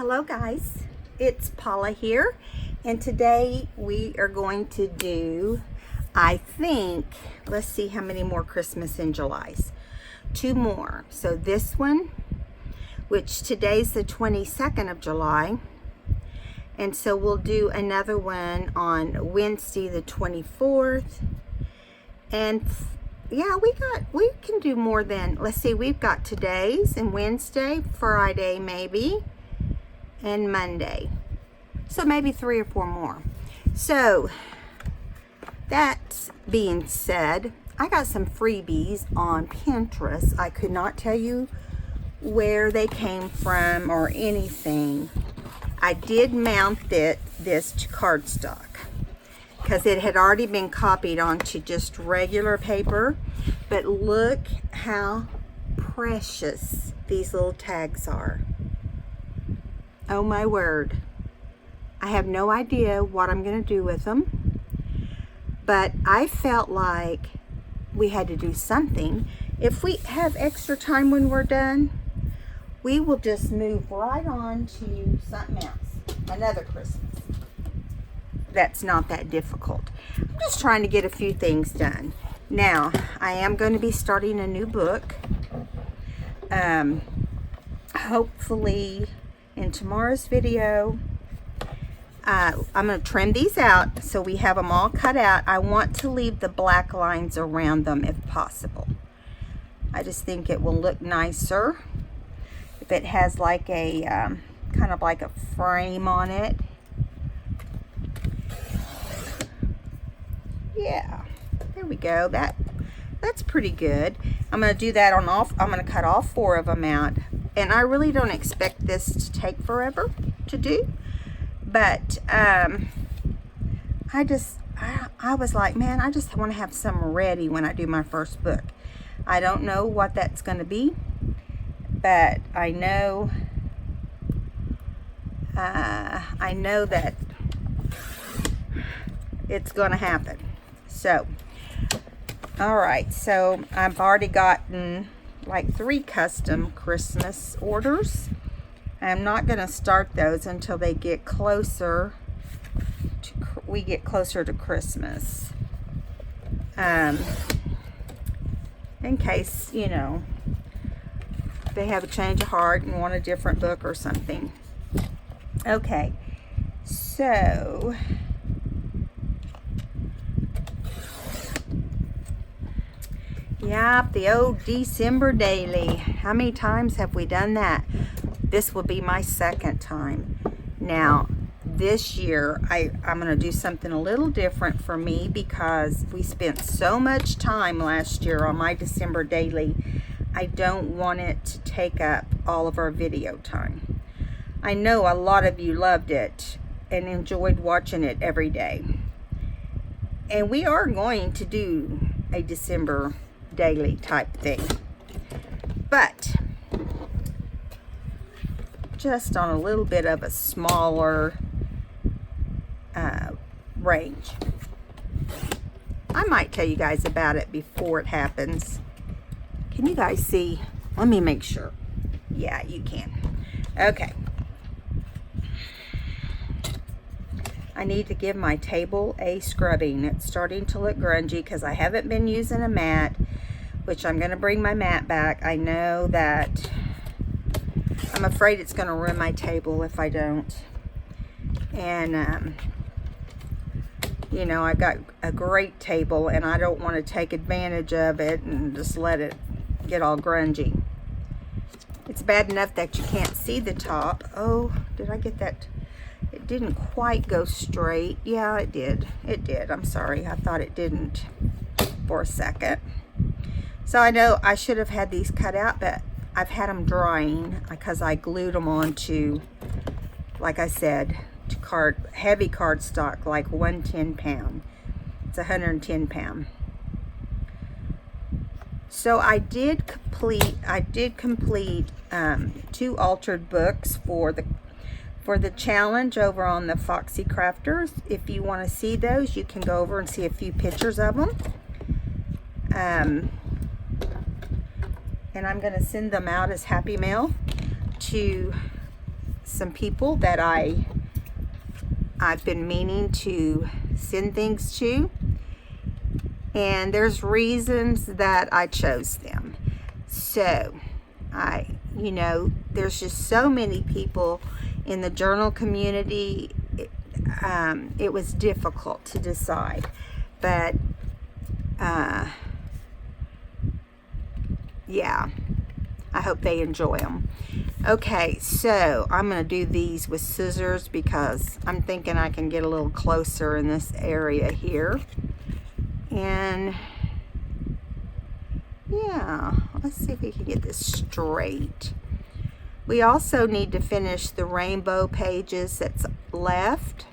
Hello guys, it's Paula here, and today we are going to do, I think, let's see how many more Christmas in Julys. 2 more. So this one, which today's the 22nd of July, and so we'll do another one on Wednesday the 24th, and yeah, we can do more than, let's see, we've got today's and Wednesday, Friday maybe, and Monday. So maybe 3 or 4 more. So that being said, I got some freebies on Pinterest. I could not tell you where they came from or anything. I did mount this to cardstock because it had already been copied onto just regular paper. But look how precious these little tags are. Oh my word. I have no idea what I'm going to do with them, but I felt like we had to do something. If we have extra time when we're done, we will just move right on to something else, another Christmas. That's not that difficult. I'm just trying to get a few things done. Now, I am going to be starting a new book. Hopefully in tomorrow's video, I'm going to trim these out so we have them all cut out. I want to leave the black lines around them if possible. I just think it will look nicer if it has like a kind of like a frame on it. Yeah, there we go. That's pretty good. I'm going to do that on all. I'm going to cut all 4 of them out, and I really don't expect this to take forever to do. But I was like, man, I just want to have some ready when I do my first book. I don't know what that's going to be, but I know that it's going to happen. So, all right. So I've already gotten like 3 custom Christmas orders. I'm not going to start those until they get closer to, we get closer to Christmas. In case, you know, they have a change of heart and want a different book or something. Okay, so yeah, the old December daily. How many times have we done that? This will be my 2nd time. Now, this year, I'm going to do something a little different for me because we spent so much time last year on my December daily. I don't want it to take up all of our video time. I know a lot of you loved it and enjoyed watching it every day. And we are going to do a December daily type thing. But just on a little bit of a smaller range. I might tell you guys about it before it happens. Can you guys see? Let me make sure. Yeah, you can. Okay. I need to give my table a scrubbing. It's starting to look grungy because I haven't been using a mat, which I'm going to bring my mat back. I know that I'm afraid it's going to ruin my table if I don't. And, you know, I got a great table and I don't want to take advantage of it and just let it get all grungy. It's bad enough that you can't see the top. Oh, did I get that? It didn't quite go straight. Yeah, it did. It did. I'm sorry. I thought it didn't for a second. So I know I should have had these cut out, but I've had them drying because I glued them onto, like I said, to heavy cardstock, like 110 pound. It's 110 pound. So I did complete 2 altered books for the challenge over on the Foxy Crafters. If you want to see those, you can go over and see a few pictures of them. And I'm going to send them out as Happy Mail to some people that I've been meaning to send things to, and there's reasons that I chose them. So you know, there's just so many people in the journal community. It was difficult to decide, but yeah, I hope they enjoy them. Okay, so I'm going to do these with scissors because I'm thinking I can get a little closer in this area here. And yeah, let's see if we can get this straight. We also need to finish the rainbow pages that's left.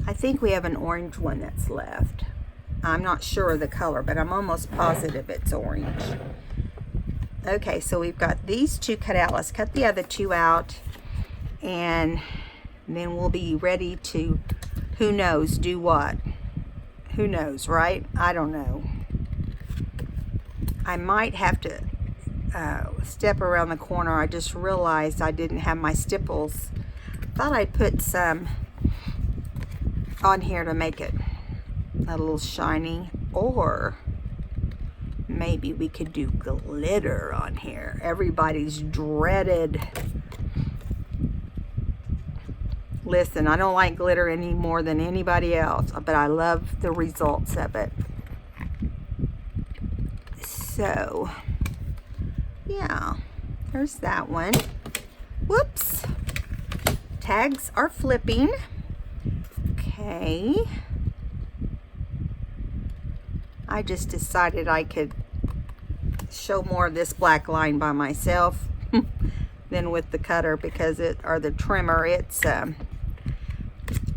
I think we have an orange one that's left. I'm not sure of the color, but I'm almost positive it's orange. Okay, so we've got these two cut out. Let's cut the other two out, and then we'll be ready to, who knows, do what? Who knows, right? I don't know. I might have to step around the corner. I just realized I didn't have my stipples. Thought I put some on here to make it a little shiny, or maybe we could do glitter on here. Everybody's dreaded. Listen, I don't like glitter any more than anybody else, but I love the results of it. So, yeah, there's that one. Whoops. Tags are flipping. Okay. I just decided I could show more of this black line by myself than with the cutter, because or the trimmer. It's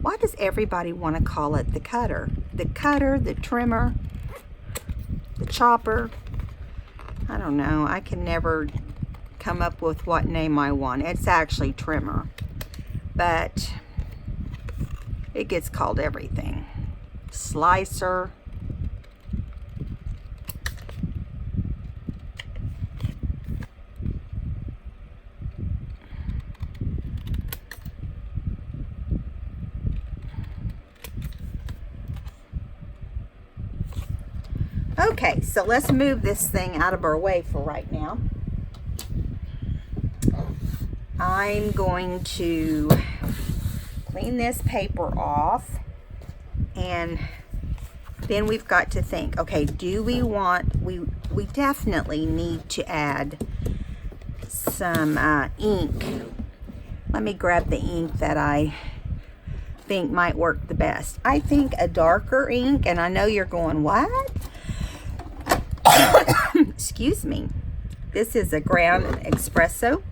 why does everybody want to call it the cutter? The cutter, the trimmer, the chopper. I don't know. I can never come up with what name I want. It's actually trimmer, but it gets called everything. Slicer. Okay, so let's move this thing out of our way for right now. I'm going to clean this paper off, and then we've got to think, okay, do we want, we definitely need to add some ink. Let me grab the ink that I think might work the best. I think a darker ink, and I know you're going, what? Excuse me. This is a Ground Espresso.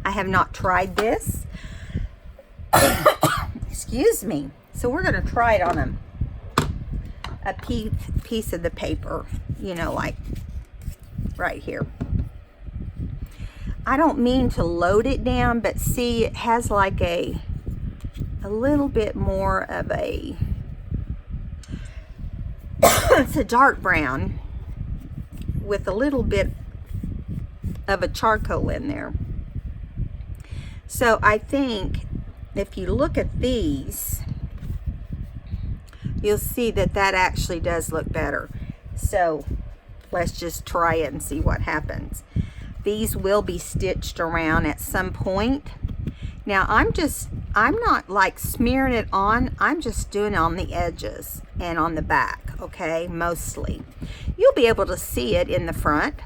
I have not tried this. Excuse me. So we're going to try it on a piece of the paper, you know, like right here. I don't mean to load it down, but see, it has like a little bit more of a, it's a dark brown with a little bit of a charcoal in there. So I think if you look at these, you'll see that that actually does look better. So let's just try it and see what happens. These will be stitched around at some point. Now I'm not like smearing it on, I'm just doing it on the edges and on the back, okay, mostly. You'll be able to see it in the front.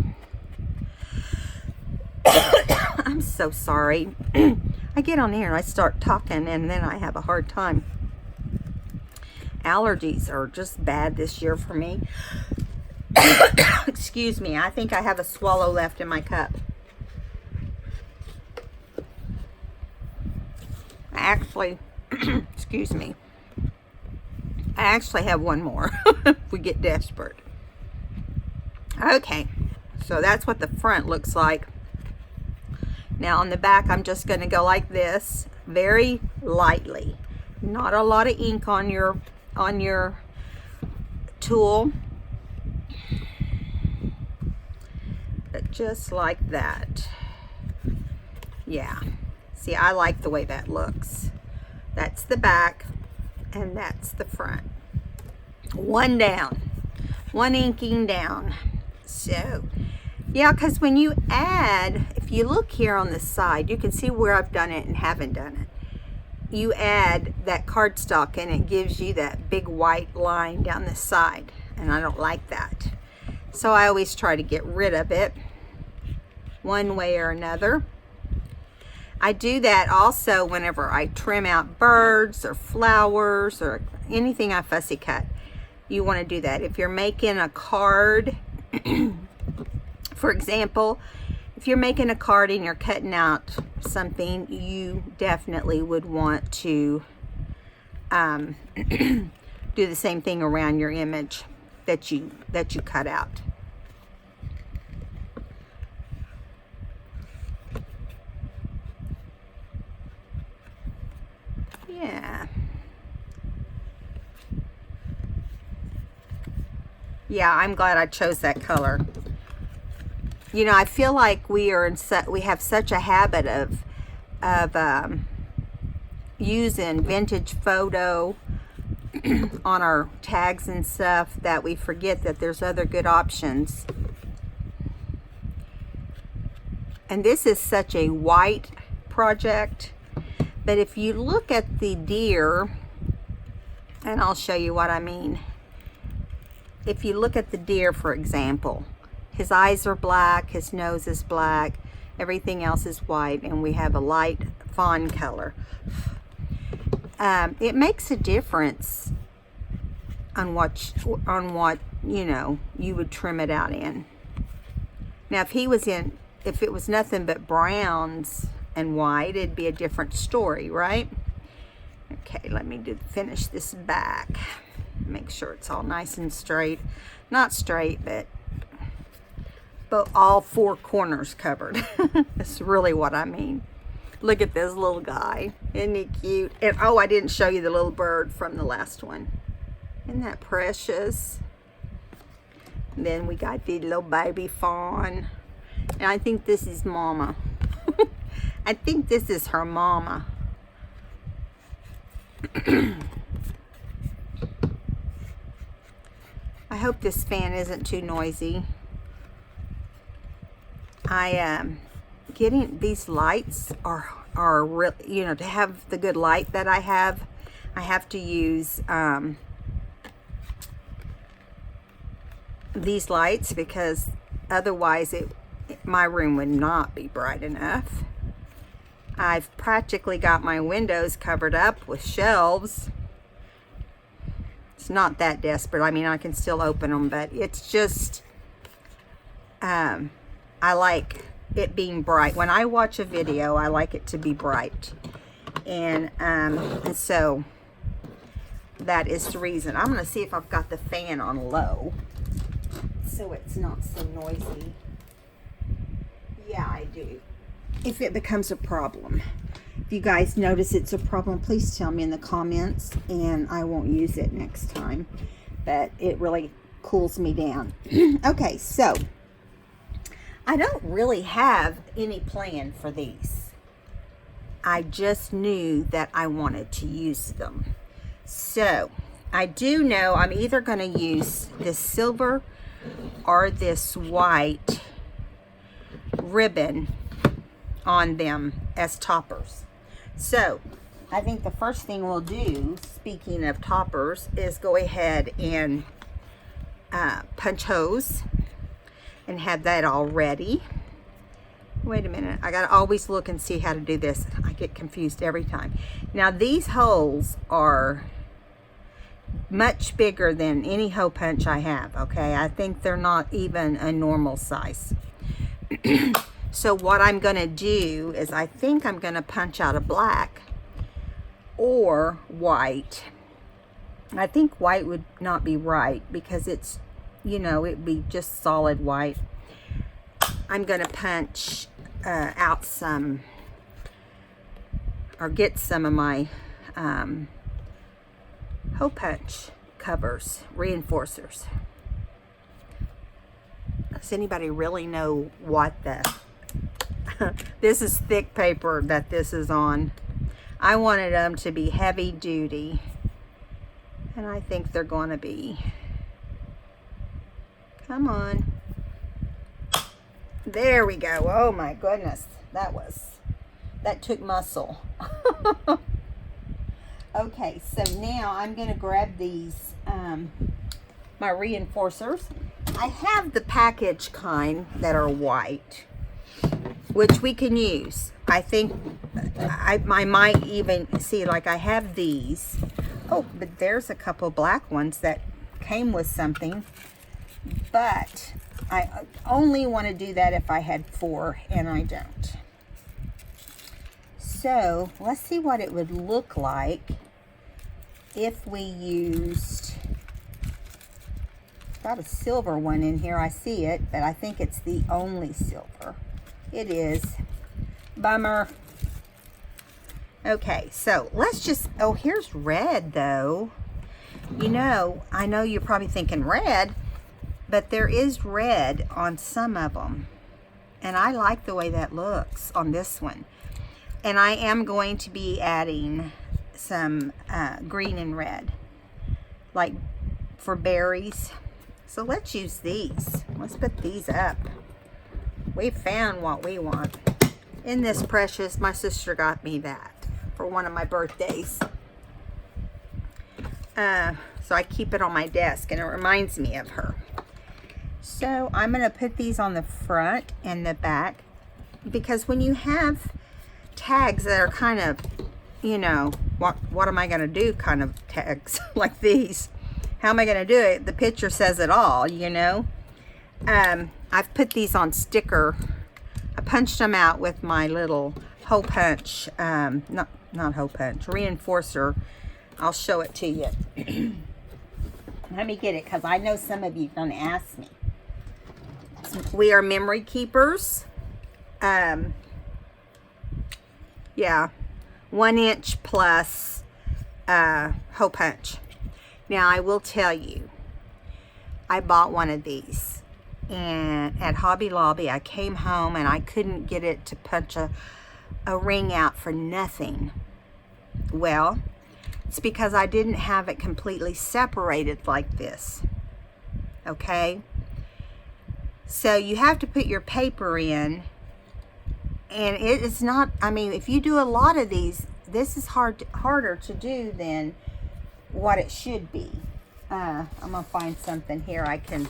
I'm so sorry. I get on here and I start talking and then I have a hard time. Allergies are just bad this year for me. Excuse me, I think I have a swallow left in my cup. Actually, excuse me, I actually have one more if we get desperate. Okay, so that's what the front looks like. Now on the back, I'm just going to go like this, very lightly. Not a lot of ink on your tool, but just like that. Yeah. See, I like the way that looks. That's the back and that's the front. One down. One inking down. So, yeah, because when you add, if you look here on the side, you can see where I've done it and haven't done it. You add that cardstock and it gives you that big white line down the side. And I don't like that. So I always try to get rid of it one way or another. I do that also whenever I trim out birds or flowers or anything I fussy cut. You want to do that. If you're making a card, for example, if you're making a card and you're cutting out something, you definitely would want to do the same thing around your image that you cut out. Yeah. Yeah, I'm glad I chose that color. You know, I feel like we have such a habit of using vintage photo on our tags and stuff that we forget that there's other good options. And this is such a white project, but if you look at the deer, and I'll show you what I mean. If you look at the deer, for example, his eyes are black, his nose is black, everything else is white, and we have a light fawn color. It makes a difference on what you know you would trim it out in. Now, if it was nothing but browns and white, it'd be a different story, right? Okay, let me finish this back. Make sure it's all nice and straight. Not straight, but all four corners covered. That's really what I mean. Look at this little guy. Isn't he cute? And oh, I didn't show you the little bird from the last one. Isn't that precious? And then we got the little baby fawn. And I think this is mama. I think this is her mama. I hope this fan isn't too noisy. Getting these lights are really, you know, to have the good light that I have to use these lights, because otherwise my room would not be bright enough. I've practically got my windows covered up with shelves. It's not that desperate. I mean, I can still open them, but it's just, I like it being bright. When I watch a video, I like it to be bright. And so that is the reason. I'm going to see if I've got the fan on low so it's not so noisy. Yeah, I do. If it becomes a problem. If you guys notice it's a problem, please tell me in the comments and I won't use it next time. But it really cools me down. Okay, so I don't really have any plan for these. I just knew that I wanted to use them. So I do know I'm either going to use this silver or this white ribbon on them as toppers. So I think the first thing we'll do, speaking of toppers, is go ahead and punch holes and have that all ready. Wait a minute, I gotta always look and see how to do this. I get confused every time. Now these holes are much bigger than any hole punch I have, okay? I think they're not even a normal size. So what I'm gonna do is I think I'm gonna punch out a black or white. I think white would not be right because it's, you know, it'd be just solid white. I'm gonna punch out some, or get some of my hole punch covers, reinforcers. Does anybody really know what the This is thick paper that this is on. I wanted them to be heavy duty, and I think they're going to be. Come on. There we go. Oh my goodness. That took muscle. Okay, so now I'm going to grab these, my reinforcers. I have the package kind that are white, which we can use. I think I might even see, like I have these. Oh, but there's a couple black ones that came with something. But I only want to do that if I had 4, and I don't. So let's see what it would look like if we used, got a silver one in here. I see it, but I think it's the only silver. It is. Bummer. Okay, so let's just, oh, here's red though. You know, I know you're probably thinking red, but there is red on some of them. And I like the way that looks on this one. And I am going to be adding some green and red, like for berries. So let's use these. Let's put these up. We found what we want. Isn't this precious? My sister got me that for one of my birthdays. So I keep it on my desk, and it reminds me of her. So I'm going to put these on the front and the back, because when you have tags that are kind of, you know, what am I going to do kind of tags like these, how am I going to do it? The picture says it all, you know. I've put these on sticker. I punched them out with my little hole punch, not hole punch, reinforcer. I'll show it to you. Let me get it, because I know some of you are going to ask me. We are memory keepers. Yeah, 1 inch plus hole punch. Now I will tell you, I bought one of these, and at Hobby Lobby I came home and I couldn't get it to punch a ring out for nothing. Well, it's because I didn't have it completely separated like this. Okay, so you have to put your paper in. And it is not, I mean, if you do a lot of these, this is harder to do than what it should be. I'm going to find something here I can,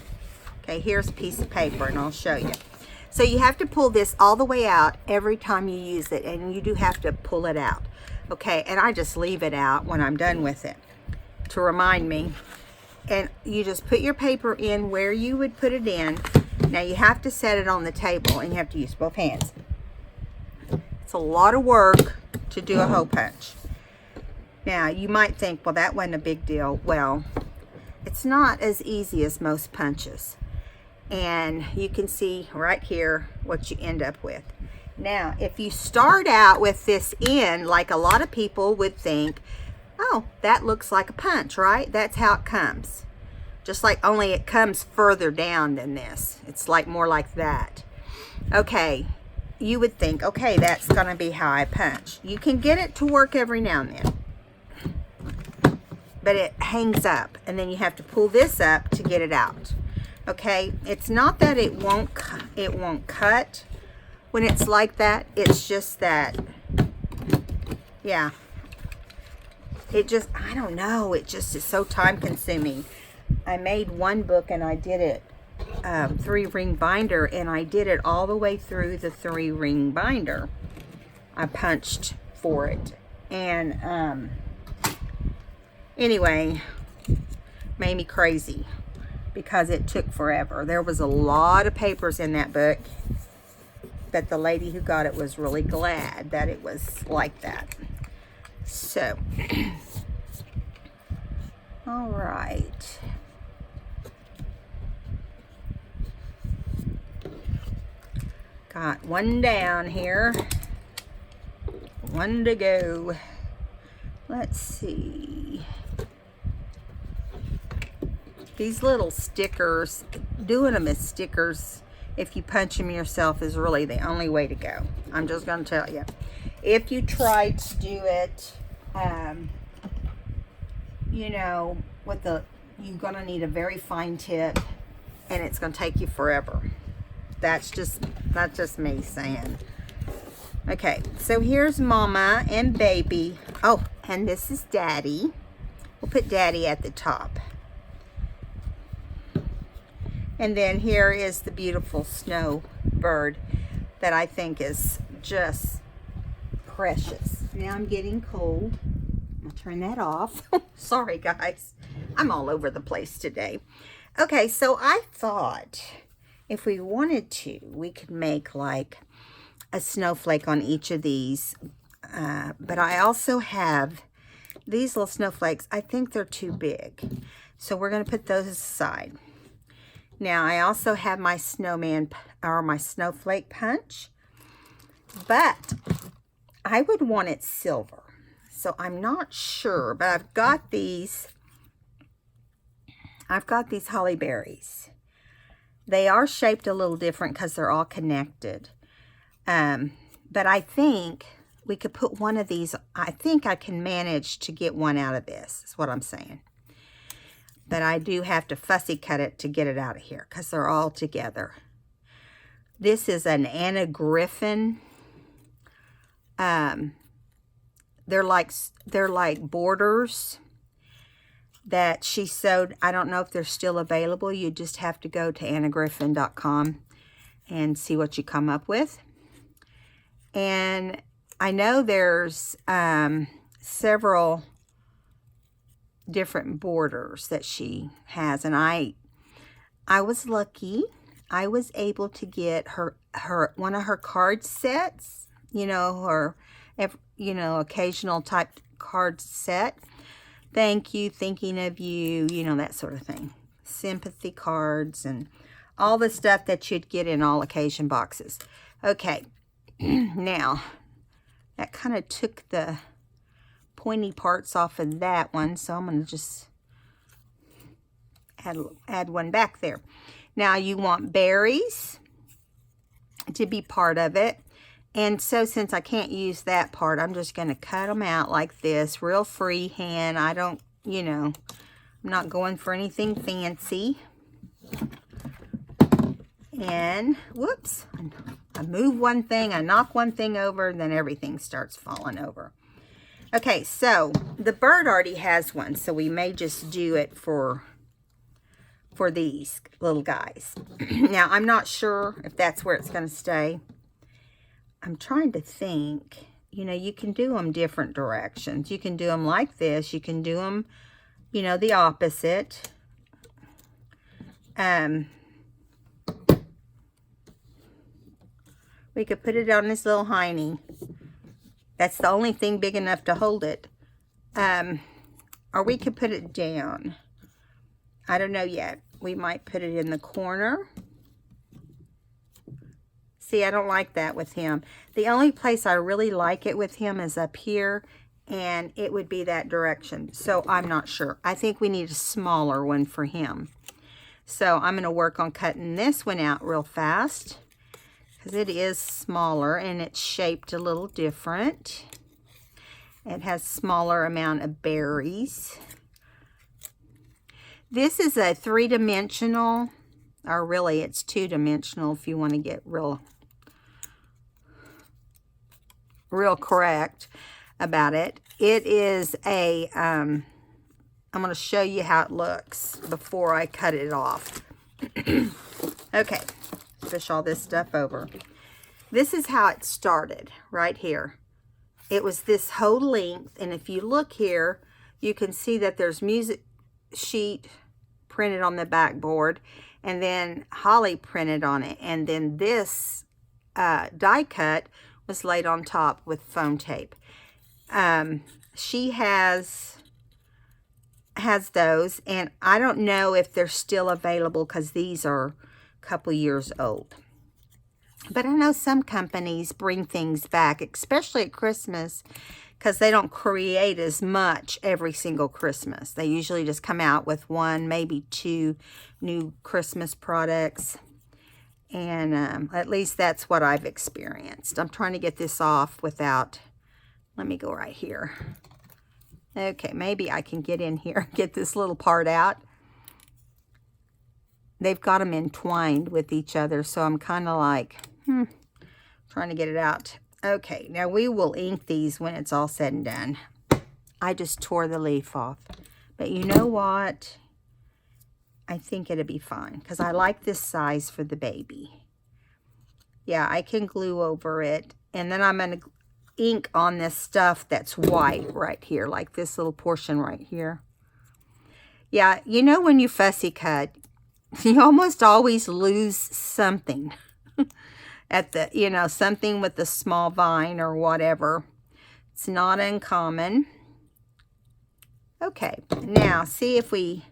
okay, here's a piece of paper and I'll show you. So you have to pull this all the way out every time you use it, and you do have to pull it out. Okay, and I just leave it out when I'm done with it to remind me. And you just put your paper in where you would put it in. Now you have to set it on the table, and you have to use both hands. It's a lot of work to do a hole punch. Now, you might think, well, that wasn't a big deal. Well, it's not as easy as most punches. And you can see right here what you end up with. Now, if you start out with this in, like a lot of people would think, oh, that looks like a punch, right? That's how it comes. Just like, only it comes further down than this. It's like more like that. Okay. You would think, okay, that's going to be how I punch. You can get it to work every now and then. But it hangs up. And then you have to pull this up to get it out. Okay? It's not that it won't cut when it's like that. It's just that, yeah. It just, I don't know. It just is so time consuming. I made one book and I did it 3-ring binder, and I did it all the way through the 3-ring binder. I punched for it, and anyway, made me crazy because it took forever. There was a lot of papers in that book, but the lady who got it was really glad that it was like that. So all right. Got one down here, one to go. Let's see. These little stickers, doing them as stickers if you punch them yourself is really the only way to go. I'm just going to tell you. If you try to do it, you know, with you're going to need a very fine tip, and it's going to take you forever. That's just me saying. Okay, so here's Mama and Baby. Oh, and this is Daddy. We'll put Daddy at the top. And then here is the beautiful snowbird that I think is just precious. Now I'm getting cold. I'll turn that off. Sorry, guys. I'm all over the place today. Okay, so I thought if we wanted to, we could make like a snowflake on each of these. But I also have these little snowflakes. I think they're too big. So we're going to put those aside. Now, I also have my snowman or my snowflake punch, but I would want it silver. So I'm not sure, but I've got these holly berries. They are shaped a little different because they're all connected. But I think we could put one of these. I think I can manage to get one out of this, is what I'm saying. But I do have to fussy cut it to get it out of here because they're all together. This is an Anna Griffin. They're like borders that she sewed. I don't know if they're still available. You just have to go to annagriffin.com and see what you come up with. And I know there's several different borders that she has, and I was lucky. I was able to get her one of her card sets, you know, her occasional type card set. Thank you, thinking of you, you know, that sort of thing. Sympathy cards and all the stuff that you'd get in all occasion boxes. Okay, now that kind of took the pointy parts off of that one, so I'm going to just add one back there. Now you want berries to be part of it, and so since I can't use that part, I'm just going to cut them out like this, real freehand. I don't, you know, I'm not going for anything fancy. And whoops, I move one thing, I knock one thing over, and then everything starts falling over. Okay, so the bird already has one, so we may just do it for these little guys. Now, I'm not sure if that's where it's going to stay. I'm trying to think. You know, you can do them different directions. You can do them like this. You can do them, you know, the opposite. We could put it on this little hiney. That's the only thing big enough to hold it. Or we could put it down. I don't know yet. We might put it in the corner. See, I don't like that with him. The only place I really like it with him is up here, and it would be that direction. So I'm not sure. I think we need a smaller one for him. So I'm going to work on cutting this one out real fast, because it is smaller and it's shaped a little different. It has smaller amount of berries. This is a 3-dimensional, or really it's 2-dimensional if you want to get real correct about it. It is a, I'm going to show you how it looks before I cut it off. Okay. Fish all this stuff over. This is how it started right here. It was this whole length, and if you look here, you can see that there's music sheet printed on the backboard, and then holly printed on it, and then this die cut was laid on top with foam tape. She has those, and I don't know if they're still available because these are couple years old. But I know some companies bring things back, especially at Christmas, because they don't create as much every single Christmas. They usually just come out with 1, maybe 2 new Christmas products. And at least that's what I've experienced. I'm trying to get this off without, let me go right here. Okay, maybe I can get in here and get this little part out. They've got them entwined with each other, so I'm kind of like, trying to get it out. Okay, now we will ink these when it's all said and done. I just tore the leaf off. But you know what? I think it'll be fine because I like this size for the baby. Yeah, I can glue over it. And then I'm going to ink on this stuff that's white right here, like this little portion right here. Yeah, you know when you fussy cut, you almost always lose something at the, you know, something with the small vine or whatever. It's not uncommon. Okay, now see if we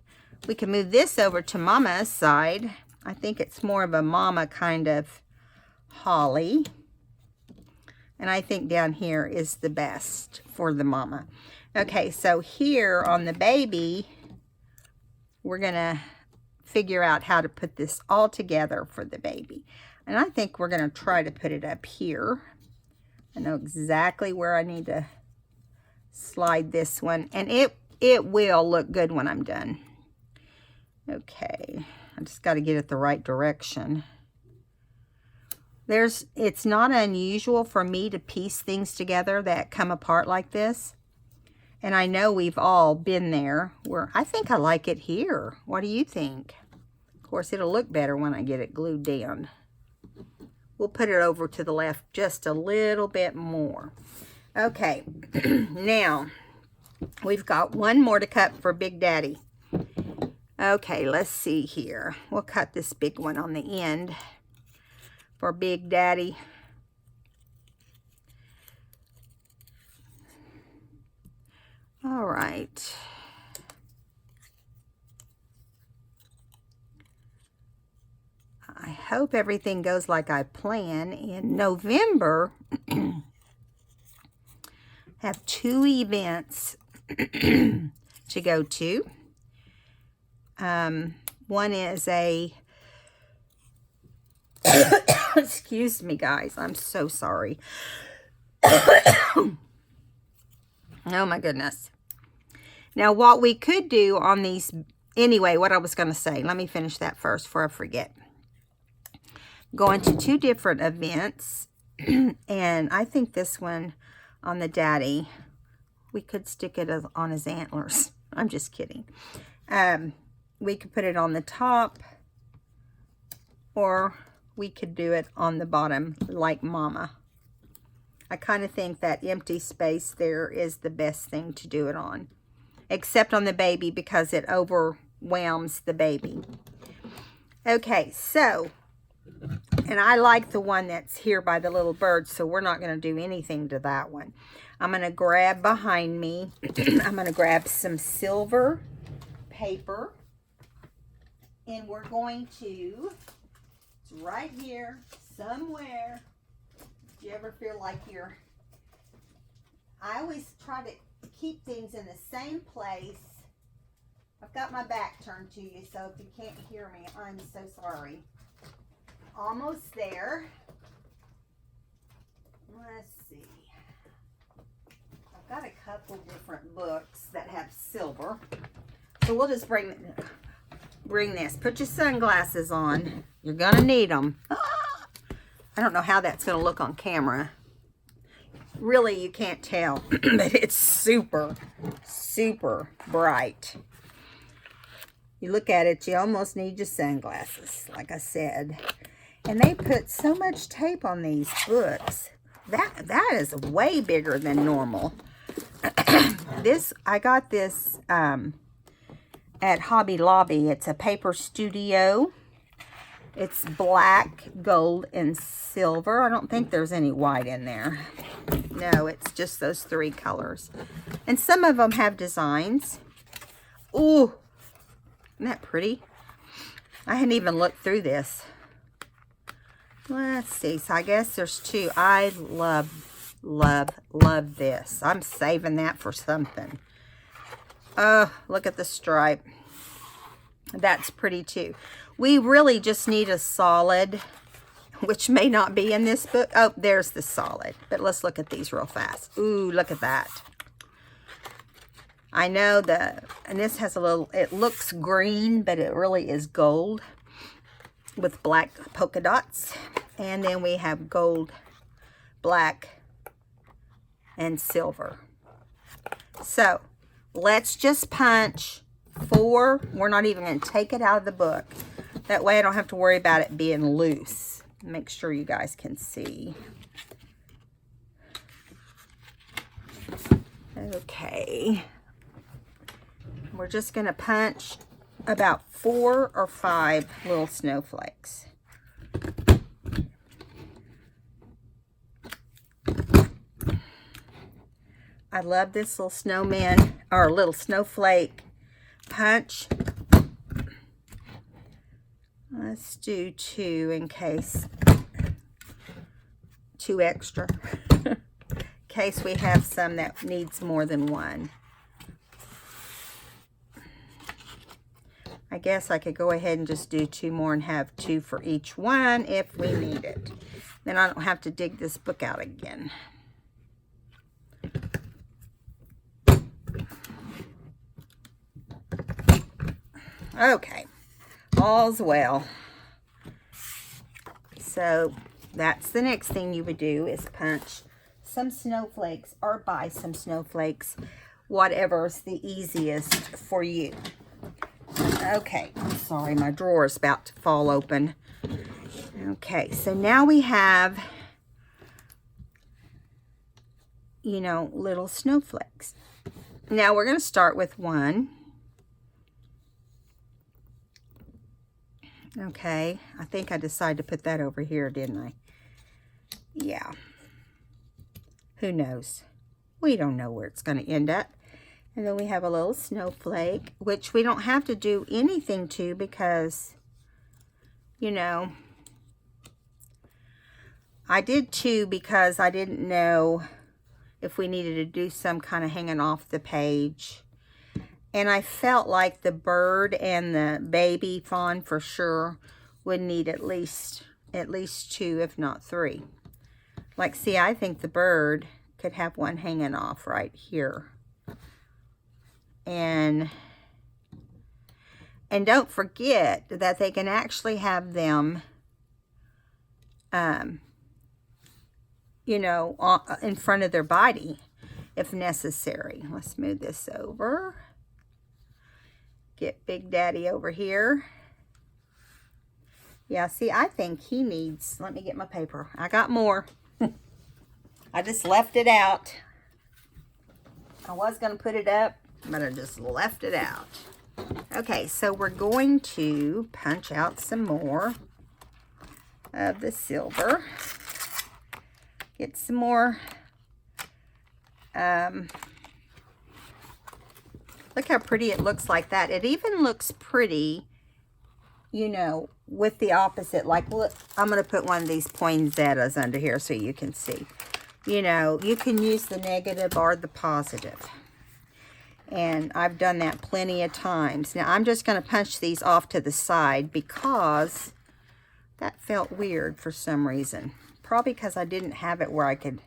can move this over to Mama's side. I think it's more of a mama kind of holly. And I think down here is the best for the mama. Okay, so here on the baby, we're going to figure out how to put this all together for the baby. And I think we're going to try to put it up here. I know exactly where I need to slide this one. And it will look good when I'm done. Okay, I just got to get it the right direction. It's not unusual for me to piece things together that come apart like this. And I know we've all been there where I think I like it here. What do you think? Of course, it'll look better when I get it glued down. We'll put it over to the left just a little bit more. Okay, now we've got one more to cut for Big Daddy. Okay, let's see here. We'll cut this big one on the end for Big Daddy. All right. I hope everything goes like I plan. In November, have 2 events to go to. One is a excuse me, guys. I'm so sorry. Oh, my goodness. Now, what we could do on these... Anyway, what I was going to say. Let me finish that first before I forget. Going to 2 different events. And I think this one on the daddy, we could stick it on his antlers. I'm just kidding. We could put it on the top. Or we could do it on the bottom like Mama. I kind of think that empty space there is the best thing to do it on. Except on the baby because it overwhelms the baby. Okay, so, and I like the one that's here by the little bird, so we're not going to do anything to that one. I'm going to grab behind me, I'm going to grab some silver paper, and we're going to, it's right here, somewhere. Do you ever feel like I always try to keep things in the same place. I've got my back turned to you, so if you can't hear me, I'm so sorry. Almost there. Let's see. I've got a couple different books that have silver. So we'll just bring this. Put your sunglasses on. You're going to need them. I don't know how that's going to look on camera. Really, you can't tell, but it's super, super bright. You look at it, you almost need your sunglasses, like I said. And they put so much tape on these books. That is way bigger than normal. I got this at Hobby Lobby. It's a paper studio. It's black, gold, and silver. I don't think there's any white in there. No, it's just those 3 colors. And some of them have designs. Ooh, isn't that pretty? I hadn't even looked through this. Let's see. So I guess there's 2. I love, love, love this. I'm saving that for something. Oh, look at the stripe. That's pretty too. We really just need a solid which may not be in this book. Oh, there's the solid. But let's look at these real fast. Ooh, look at that. I know and this has a little, it looks green, but it really is gold with black polka dots. And then we have gold, black, and silver. So let's just punch 4. We're not even going to take it out of the book. That way I don't have to worry about it being loose. Make sure you guys can see. Okay. We're just going to punch about 4 or 5 little snowflakes. I love this little snowman, or little snowflake punch. Let's do 2 in case, 2 extra, in case we have some that needs more than 1. I guess I could go ahead and just do 2 more and have 2 for each one if we need it. Then I don't have to dig this book out again. Okay, all's well. So that's the next thing you would do, is punch some snowflakes or buy some snowflakes, whatever's the easiest for you. Okay, sorry, my drawer is about to fall open. Okay, so now we have, you know, little snowflakes. Now we're going to start with 1. Okay, I think I decided to put that over here, didn't I? Yeah. Who knows? We don't know where it's going to end up. And then we have a little snowflake, which we don't have to do anything to because, you know, I did 2 because I didn't know if we needed to do some kind of hanging off the page. And I felt like the bird and the baby fawn for sure would need at least 2, if not 3. Like, see, I think the bird could have one hanging off right here. And don't forget that they can actually have them, you know, in front of their body if necessary. Let's move this over. Get Big Daddy over here. Yeah, see, I think he needs, let me get my paper. I got more. I just left it out. I was going to put it up, but I just left it out. Okay, so we're going to punch out some more of the silver. Get some more. Look how pretty it looks like that. It even looks pretty, you know, with the opposite. Like, look, I'm going to put one of these poinsettias under here so you can see. You know, you can use the negative or the positive. And I've done that plenty of times. Now, I'm just going to punch these off to the side because that felt weird for some reason. Probably because I didn't have it where I could...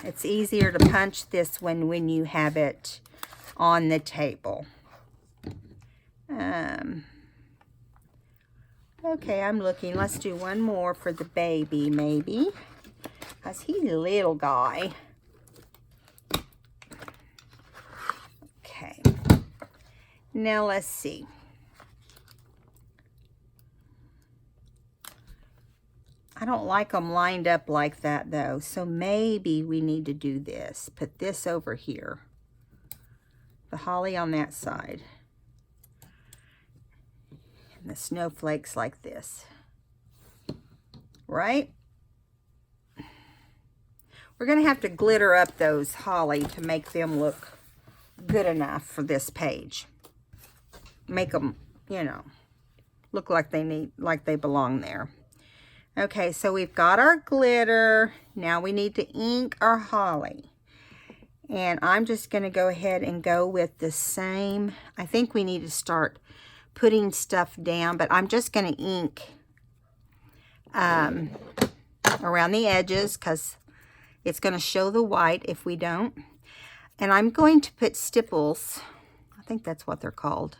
It's easier to punch this when you have it on the table. Okay, I'm looking. Let's do one more for the baby, maybe. Because he's a little guy. Okay. Now, let's see. I don't like them lined up like that, though. So maybe we need to do this. Put this over here. The holly on that side. And the snowflakes like this. Right? We're going to have to glitter up those holly to make them look good enough for this page. Make them, you know, look like they belong there. Okay, so we've got our glitter. Now we need to ink our holly. And I'm just going to go ahead and go with the same. I think we need to start putting stuff down, but I'm just going to ink around the edges because it's going to show the white if we don't. And I'm going to put stipples. I think that's what they're called.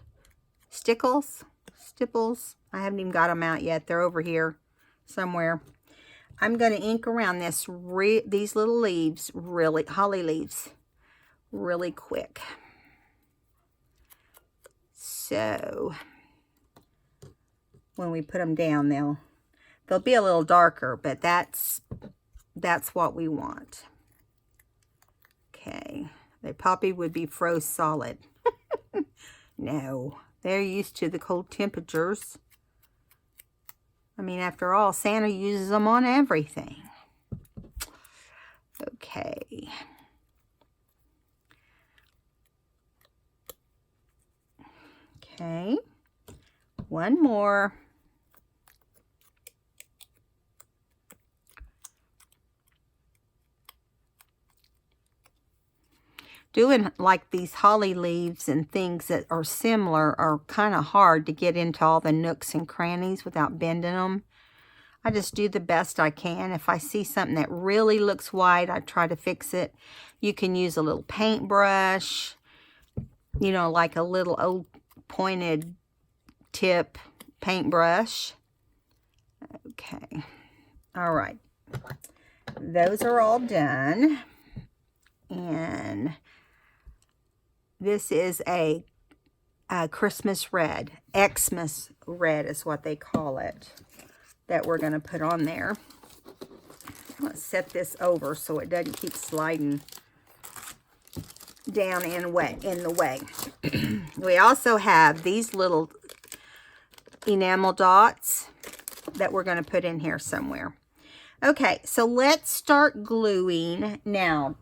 Stickles? Stipples? I haven't even got them out yet. They're over here somewhere. I'm going to ink around these little leaves, holly leaves, really quick. So when we put them down, they'll be a little darker, but that's what we want. Okay, the poppy would be froze solid. No, they're used to the cold temperatures. I mean, after all, Santa uses them on everything. Okay. Okay, one more. Doing like these holly leaves and things that are similar are kind of hard to get into all the nooks and crannies without bending them. I just do the best I can. If I see something that really looks white, I try to fix it. You can use a little paintbrush, you know, like a little old pointed tip paintbrush. Okay. All right. Those are all done. And this is a Christmas red. Xmas red is what they call it, that we're going to put on there. Let's set this over so it doesn't keep sliding down in the way. We also have these little enamel dots that we're going to put in here somewhere. Okay, so let's start gluing. Now,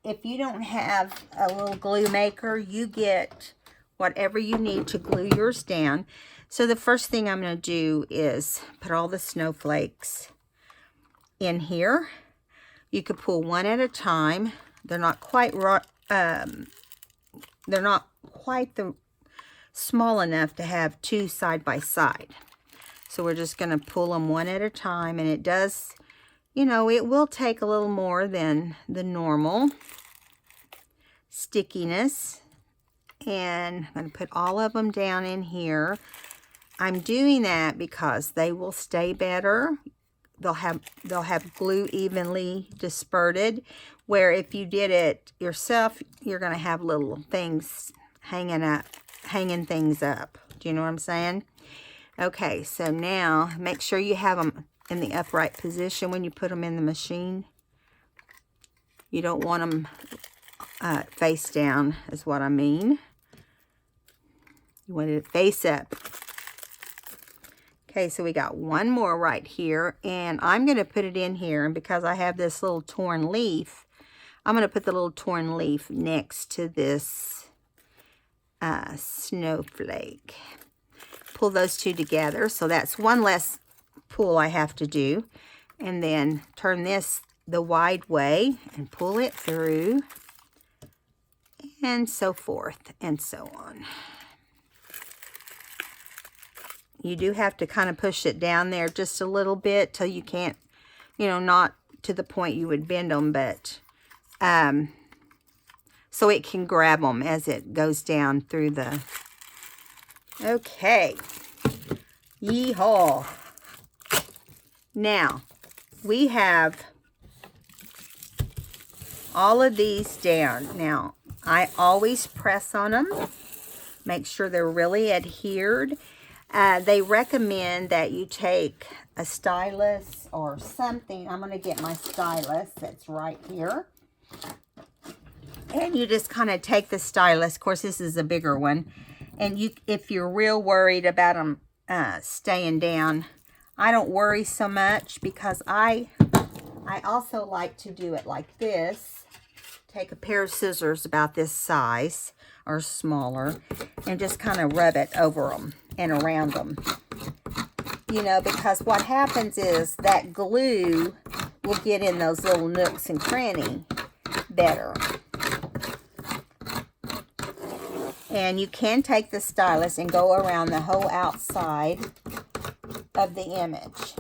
if you don't have a little glue maker, you get whatever you need to glue yours down. So the first thing I'm going to do is put all the snowflakes in here. You could pull one at a time. They're not quite small enough to have two side by side. So we're just going to pull them one at a time, and it does, you know, it will take a little more than the normal stickiness. And I'm going to put all of them down in here. I'm doing that because they will stay better. They'll have glue evenly dispersed, where if you did it yourself, you're going to have little things hanging things up. Do you know what I'm saying? Okay, so now make sure you have them in the upright position when you put them in the machine. You don't want them face down, is what I mean. You want it face up. Okay, so we got one more right here, and I'm going to put it in here, and because I have this little torn leaf, I'm going to put the little torn leaf next to this snowflake. Pull those two together, so that's one less pull I have to do. And then turn this the wide way and pull it through, and so forth and so on. You do have to kind of push it down there just a little bit till you can't, you know, not to the point you would bend them, but so it can grab them as it goes down through the... Okay. Yeehaw. Now, we have all of these down. Now, I always press on them. Make sure they're really adhered. They recommend that you take a stylus or something. I'm going to get my stylus that's right here. And you just kind of take the stylus. Of course, this is a bigger one. And if you're real worried about them staying down, I don't worry so much, because I also like to do it like this. Take a pair of scissors about this size or smaller and just kind of rub it over them and around them. You know, because what happens is that glue will get in those little nooks and crannies better. And you can take the stylus and go around the whole outside of the image.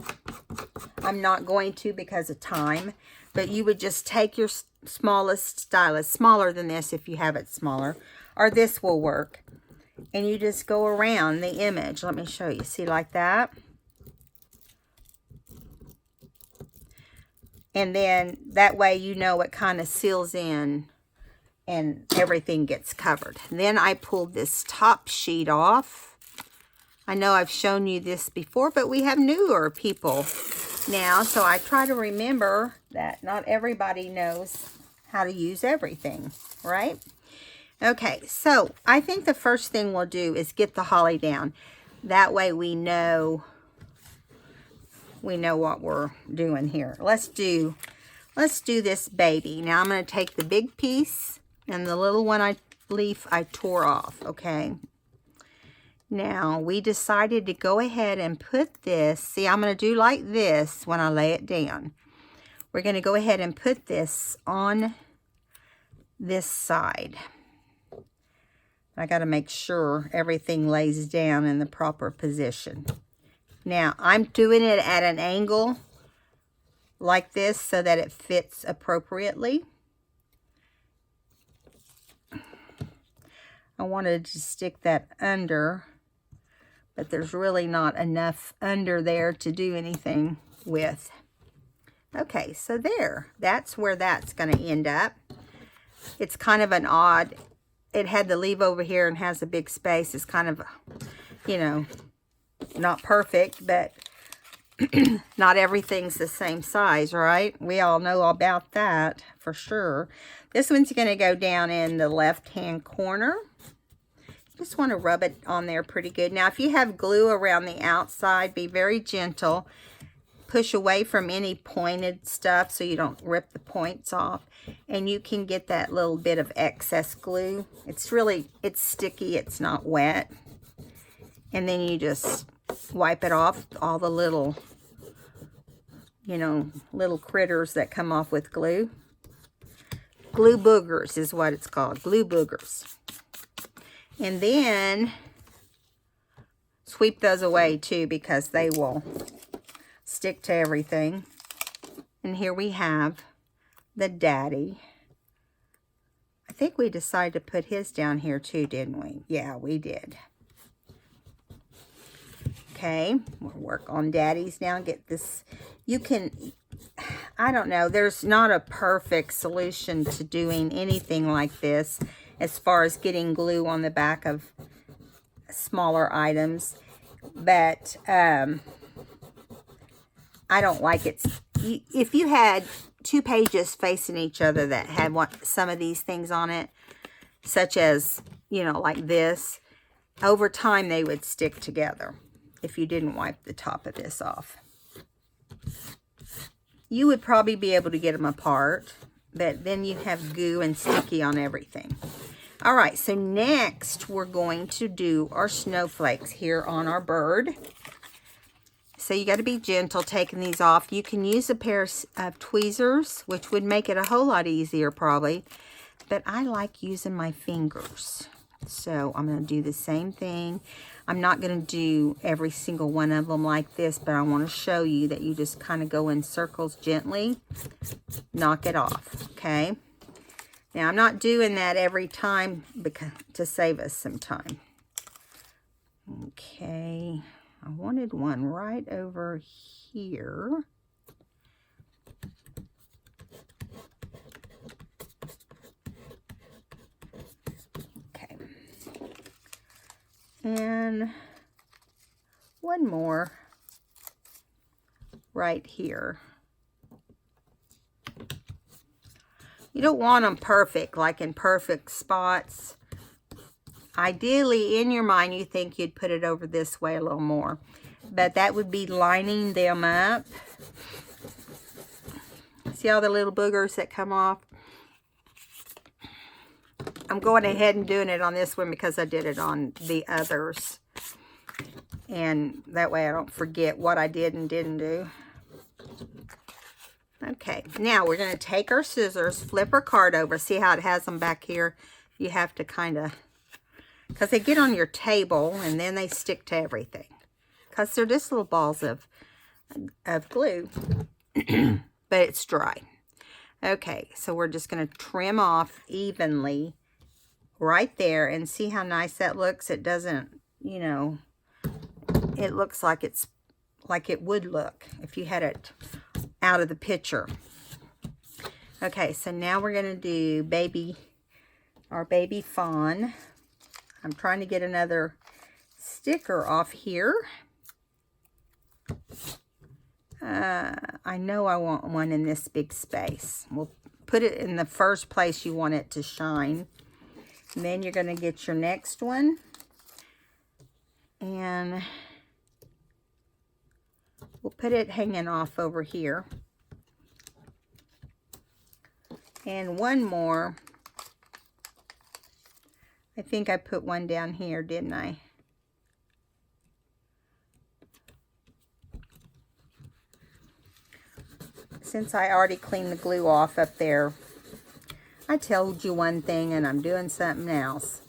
I'm not going to because of time. But you would just take your smallest stylus, smaller than this if you have it smaller, or this will work. And you just go around the image. Let me show you. See, like that? And then that way you know it kind of seals in and everything gets covered. Then I pulled this top sheet off. I know I've shown you this before, but we have newer people now, so I try to remember that not everybody knows how to use everything, right? Okay, so I think the first thing we'll do is get the holly down. That way we know what we're doing here. Let's do this baby. Now I'm going to take the big piece and the little leaf I tore off, okay? Now, we decided to go ahead and put this, see, I'm going to do like this when I lay it down. We're going to go ahead and put this on this side. I got to make sure everything lays down in the proper position. Now, I'm doing it at an angle like this so that it fits appropriately. I wanted to stick that under, but there's really not enough under there to do anything with. Okay, so there. That's where that's going to end up. It's kind of an odd, it had the leaf over here and has a big space. It's kind of, you know, not perfect, but not everything's the same size, right? We all know about that for sure. This one's going to go down in the left-hand corner. Just want to rub it on there pretty good. Now, if you have glue around the outside, be very gentle. Push away from any pointed stuff so you don't rip the points off. And you can get that little bit of excess glue. It's sticky. It's not wet. And then you just wipe it off, all the little, you know, little critters that come off with glue. Glue boogers is what it's called. Glue boogers. And then sweep those away too, because they will stick to everything. And here we have the daddy. I think we decided to put his down here too, didn't we? Yeah, we did. Okay, we'll work on daddies now. Get this. You can, I don't know, there's not a perfect solution to doing anything like this as far as getting glue on the back of smaller items. But I don't like it. If you had 2 pages facing each other that had some of these things on it, such as, you know, like this, over time they would stick together if you didn't wipe the top of this off. You would probably be able to get them apart, but then you have goo and sticky on everything. All right, so next we're going to do our snowflakes here on our bird. So you got to be gentle taking these off. You can use a pair of tweezers, which would make it a whole lot easier probably, but I like using my fingers. So I'm going to do the same thing. I'm not going to do every single one of them like this, but I want to show you that you just kind of go in circles gently, knock it off, okay? Now, I'm not doing that every time to save us some time. Okay, I wanted one right over here. Okay. And one more right here. You don't want them perfect, like in perfect spots. Ideally, in your mind, you think you'd put it over this way a little more. But that would be lining them up. See all the little boogers that come off? I'm going ahead and doing it on this one because I did it on the others. And that way I don't forget what I did and didn't do. Okay, now we're going to take our scissors, flip our card over. See how it has them back here? You have to kind of, because they get on your table and then they stick to everything. Because they're just little balls of of glue, but it's dry. Okay, so we're just going to trim off evenly right there, and see how nice that looks. It doesn't, you know, it looks like it's like it would look if you had it out of the picture. Okay, so now we're going to do our baby fawn. I'm trying to get another sticker off here. I know I want one in this big space. We'll put it in the first place you want it to shine. And then you're going to get your next one. And we'll put it hanging off over here. And one more. I think I put one down here, didn't I? Since I already cleaned the glue off up there, I told you one thing and I'm doing something else.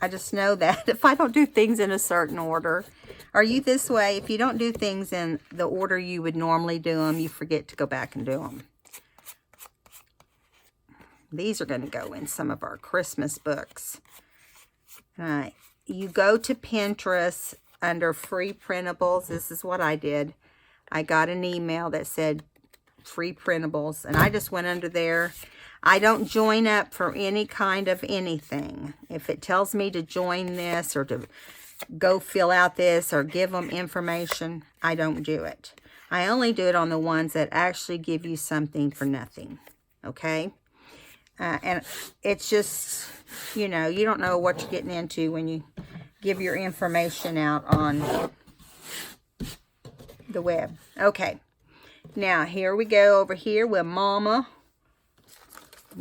I just know that if I don't do things in a certain order, are you this way? If you don't do things in the order you would normally do them, you forget to go back and do them. These are going to go in some of our Christmas books. You go to Pinterest under free printables. This is what I did. I got an email that said free printables, and I just went under there. I don't join up for any kind of anything. If it tells me to join this or to go fill out this or give them information, I don't do it. I only do it on the ones that actually give you something for nothing. Okay? And it's just, you know, you don't know what you're getting into when you give your information out on the web. Okay, now here we go over here with Mama.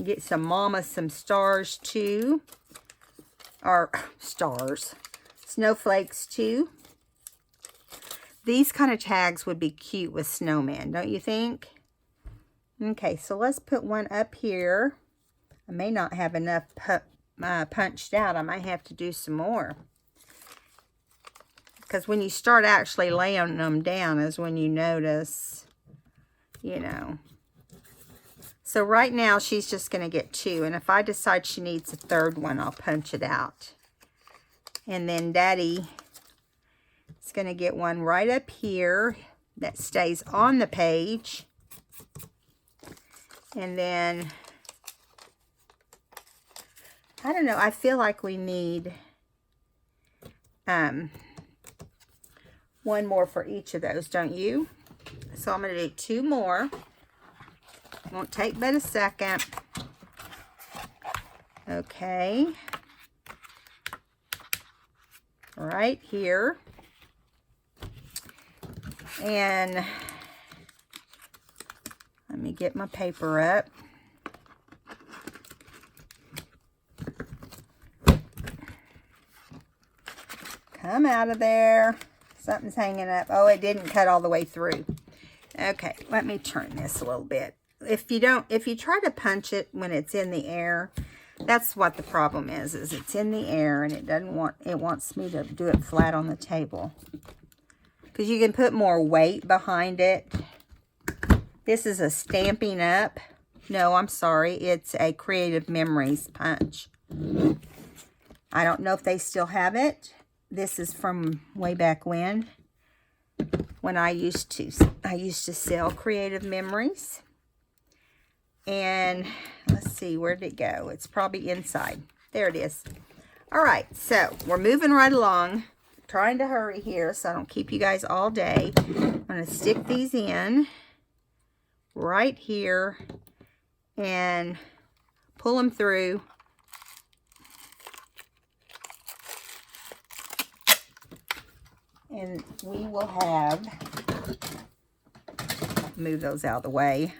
Get some Mama some stars too, or stars, snowflakes too. These kind of tags would be cute with snowman, don't you think? Okay, so let's put one up here. I may not have enough punched out. I might have to do some more. Because when you start actually laying them down is when you notice, you know. So right now she's just going to get 2. And if I decide she needs a third one, I'll punch it out. And then Daddy is going to get one right up here that stays on the page. And then, I don't know, I feel like we need one more for each of those, don't you? So I'm going to do 2 more. Won't take but a second. Okay. Right here. And let me get my paper up. Come out of there. Something's hanging up. Oh, it didn't cut all the way through. Okay, let me turn this a little bit. If you try to punch it when it's in the air, that's what the problem is it's in the air and it wants me to do it flat on the table. Because you can put more weight behind it. This is a Stampin' Up. No, I'm sorry. It's a Creative Memories punch. I don't know if they still have it. This is from way back when I used to sell Creative Memories. And let's see, where did it go? It's probably inside. There it is. All right, so we're moving right along. Trying to hurry here so I don't keep you guys all day. I'm going to stick these in right here and pull them through. And we will have, move those out of the way.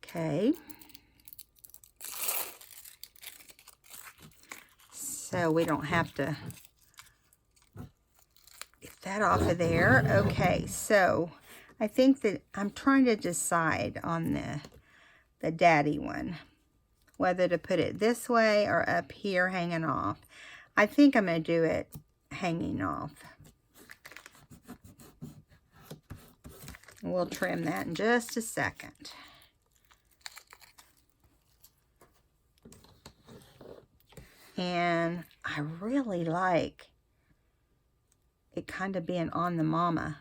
Okay. So we don't have to get that off of there. Okay, so I think that I'm trying to decide on the daddy one, whether to put it this way or up here hanging off. I think I'm going to do it hanging off. We'll trim that in just a second. And I really like it kind of being on the mama.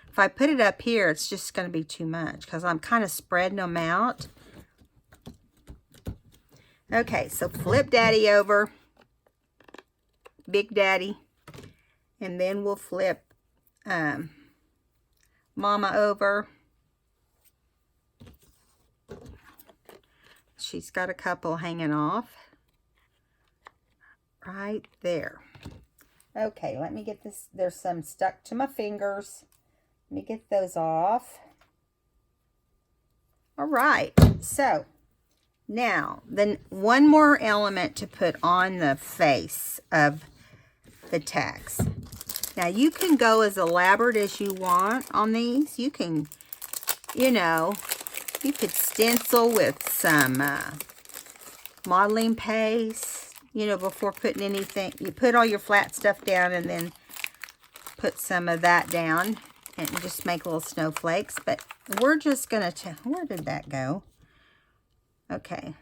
If I put it up here, it's just going to be too much because I'm kind of spreading them out. Okay, so flip Daddy over, Big Daddy, and then we'll flip Mama over. She's got a couple hanging off right there. Okay, let me get this. There's some stuck to my fingers. Let me get those off. All right, so now then one more element to put on the face of the tags. Now you can go as elaborate as you want on these. You can, you know, you could stencil with some modeling paste, you know, before putting anything. You put all your flat stuff down and then put some of that down and just make little snowflakes. But we're just going to, where did that go? Okay,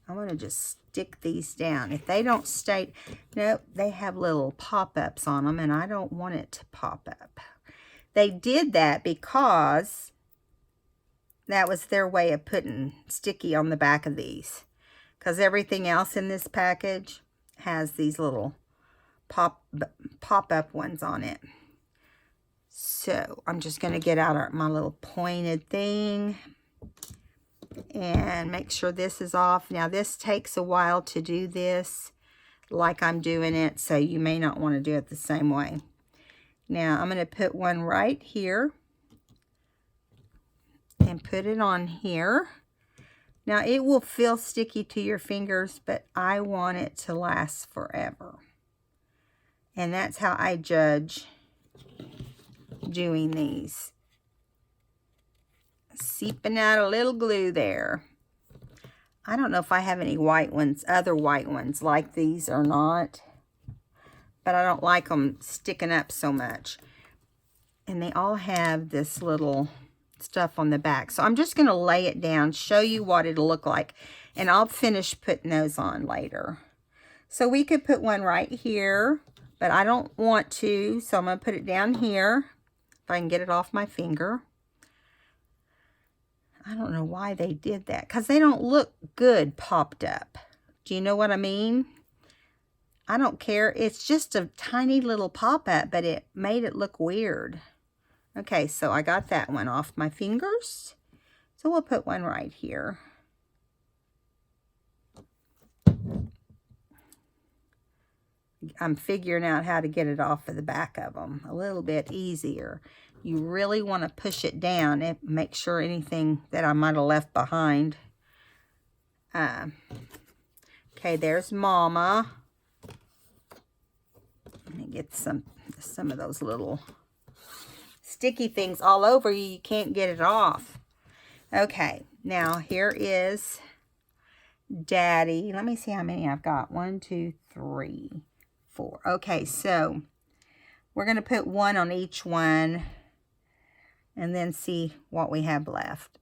I want to just stick these down. If they don't stay, nope, they have little pop-ups on them, and I don't want it to pop up. They did that because that was their way of putting sticky on the back of these. Because everything else in this package has these little pop-up ones on it. So I'm just going to get out my little pointed thing and make sure this is off. Now this takes a while to do this like I'm doing it, so you may not want to do it the same way. Now I'm going to put one right here and put it on here. Now it will feel sticky to your fingers, but I want it to last forever. And that's how I judge doing these. Seeping out a little glue there. I don't know if I have any white ones, other white ones like these or not, but I don't like them sticking up so much. And they all have this little stuff on the back. So I'm just going to lay it down, show you what it'll look like, and I'll finish putting those on later. So we could put one right here, but I don't want to, so I'm going to put it down here if I can get it off my finger. I don't know why they did that, because they don't look good popped up. Do you know what I mean? I don't care. It's just a tiny little pop-up, but it made it look weird. Okay, so I got that one off my fingers. So we'll put one right here. I'm figuring out how to get it off of the back of them a little bit easier. You really want to push it down and make sure anything that I might have left behind. Okay, there's Mama. Let me get some of those little sticky things all over you. You can't get it off. Okay, now here is Daddy. Let me see how many I've got. 1, 2, 3, 4. Okay, so we're going to put one on each one and then see what we have left.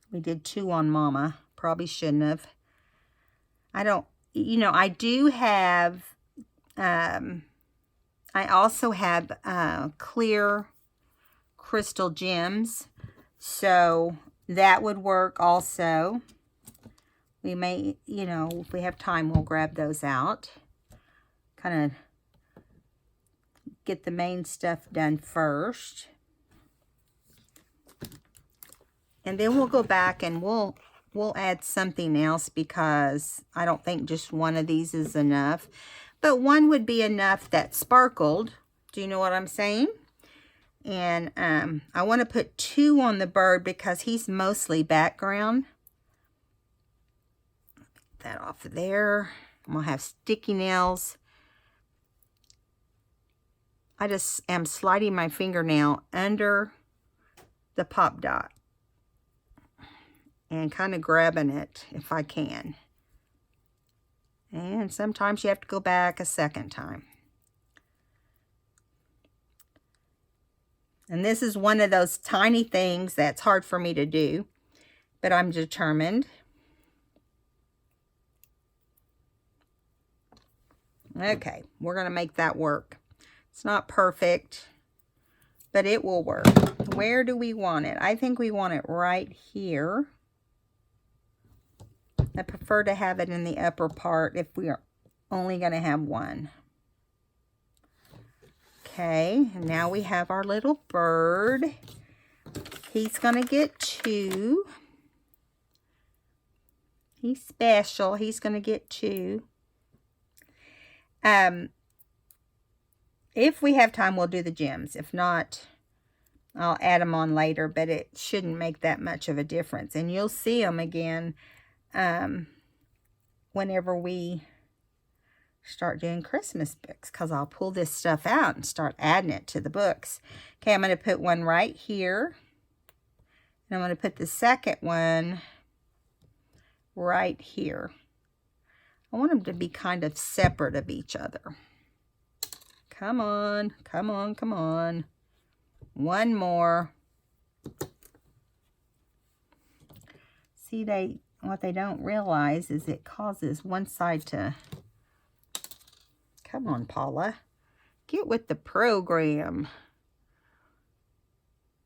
We did 2 on Mama. Probably shouldn't have. I don't, you know, I do have, I also have clear crystal gems. So that would work also. We may, you know, if we have time, we'll grab those out. Kind of get the main stuff done first. And then we'll go back and we'll add something else, because I don't think just one of these is enough. But one would be enough that sparkled. Do you know what I'm saying? And I want to put 2 on the bird because he's mostly background. Get that off of there. I'm going to have sticky nails. I just am sliding my fingernail under the pop dot and kind of grabbing it if I can. And sometimes you have to go back a second time. And this is one of those tiny things that's hard for me to do, but I'm determined. Okay, we're going to make that work. It's not perfect, but it will work. Where do we want it? I think we want it right here. I prefer to have it in the upper part if we are only going to have one. Okay, and now we have our little bird. He's going to get 2. He's special. He's going to get 2. If we have time, we'll do the gems. If not, I'll add them on later, but it shouldn't make that much of a difference. And you'll see them again whenever we start doing Christmas books, because I'll pull this stuff out and start adding it to the books. Okay, I'm going to put one right here. And I'm going to put the second one right here. I want them to be kind of separate of each other. Come on, come on, come on. One more. See, what they don't realize is it causes one side to... Come on, Paula. Get with the program.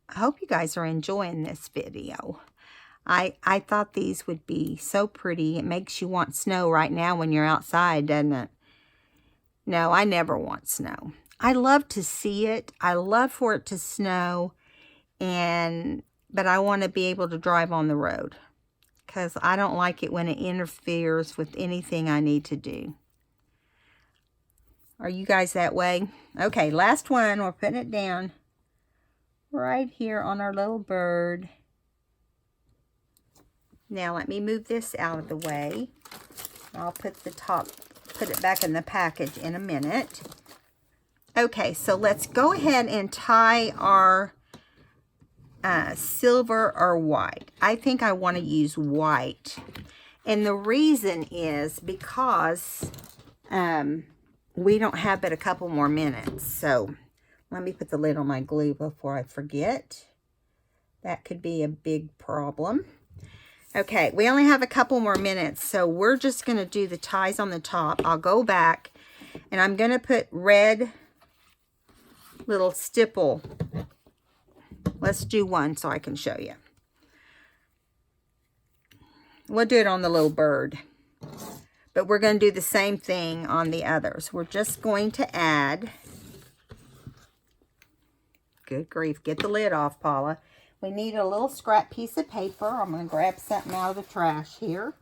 I hope you guys are enjoying this video. I thought these would be so pretty. It makes you want snow right now when you're outside, doesn't it? No, I never want snow. I love to see it. I love for it to snow, but I want to be able to drive on the road because I don't like it when it interferes with anything I need to do. Are you guys that way? Okay, last one. We're putting it down right here on our little bird. Now let me move this out of the way. I'll put it back in the package in a minute. Okay, so let's go ahead and tie our silver or white. I think I want to use white. And the reason is because we don't have but a couple more minutes. So let me put the lid on my glue before I forget. That could be a big problem. Okay, we only have a couple more minutes, so we're just going to do the ties on the top. I'll go back, and I'm going to put red little stipple. Let's do one so I can show you. We'll do it on the little bird, but we're going to do the same thing on the others. We're just going to add... Good grief, get the lid off, Paula. We need a little scrap piece of paper. I'm going to grab something out of the trash here.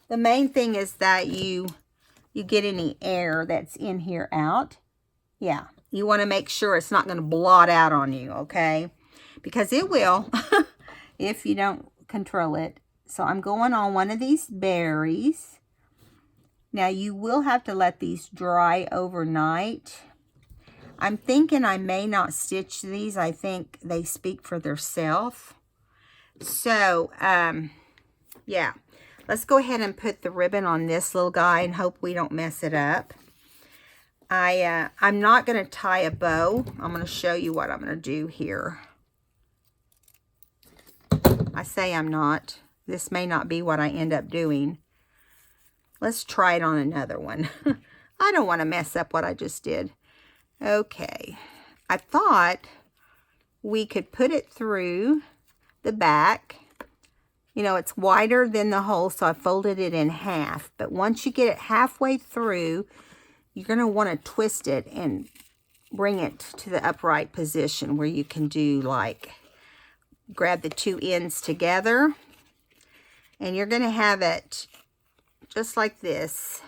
The main thing is that you get any air that's in here out. Yeah, you want to make sure it's not going to blot out on you, okay? Because it will if you don't control it. So I'm going on one of these berries. Now you will have to let these dry overnight. I'm thinking I may not stitch these. I think they speak for themselves. So, yeah. Let's go ahead and put the ribbon on this little guy and hope we don't mess it up. I'm not going to tie a bow. I'm going to show you what I'm going to do here. I say I'm not. This may not be what I end up doing. Let's try it on another one. I don't want to mess up what I just did. Okay, I thought we could put it through the back. You know, it's wider than the hole, so I folded it in half. But once you get it halfway through, you're going to want to twist it and bring it to the upright position where you can do like, grab the two ends together. And you're going to have it just like this.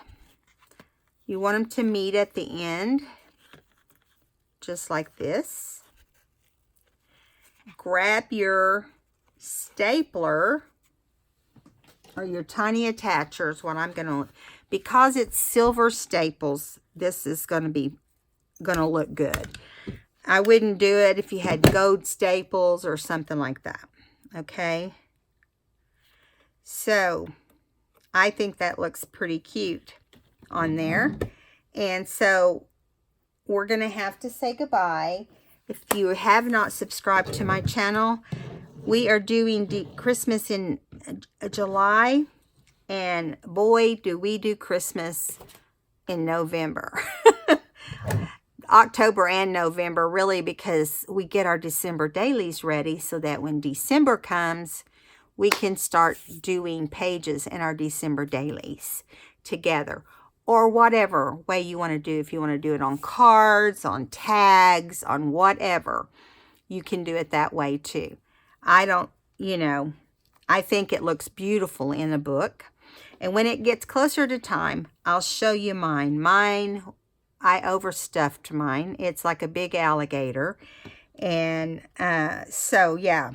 You want them to meet at the end. Just like this. Grab your stapler or your tiny attachers. What I'm going to, because it's silver staples, this is going to look good. I wouldn't do it if you had gold staples or something like that. Okay. So I think that looks pretty cute on there. And so we're going to have to say goodbye. If you have not subscribed to my channel, we are doing Christmas in July. And boy, do we do Christmas in November. October and November, really, because we get our December dailies ready so that when December comes, we can start doing pages in our December dailies together. Or whatever way you want to do. If you want to do it on cards, on tags, on whatever, you can do it that way too. I don't, I think it looks beautiful in a book. And when it gets closer to time, I'll show you mine. I overstuffed mine. It's like a big alligator. And so, yeah.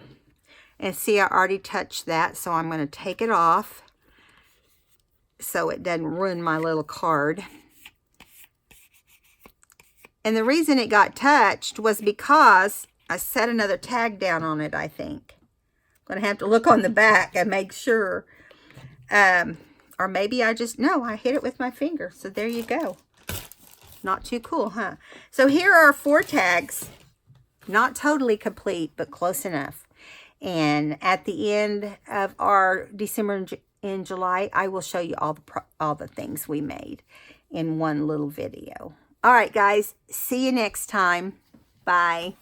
And see, I already touched that, so I'm going to take it off so it doesn't ruin my little card. And the reason it got touched was because I set another tag down on it, I think. I'm going to have to look on the back and make sure. Or maybe I hit it with my finger. So there you go. Not too cool, huh? So here are 4 tags. Not totally complete, but close enough. And at the end of our December and July, I will show you all the things we made in one little video. All right, guys. See you next time. Bye.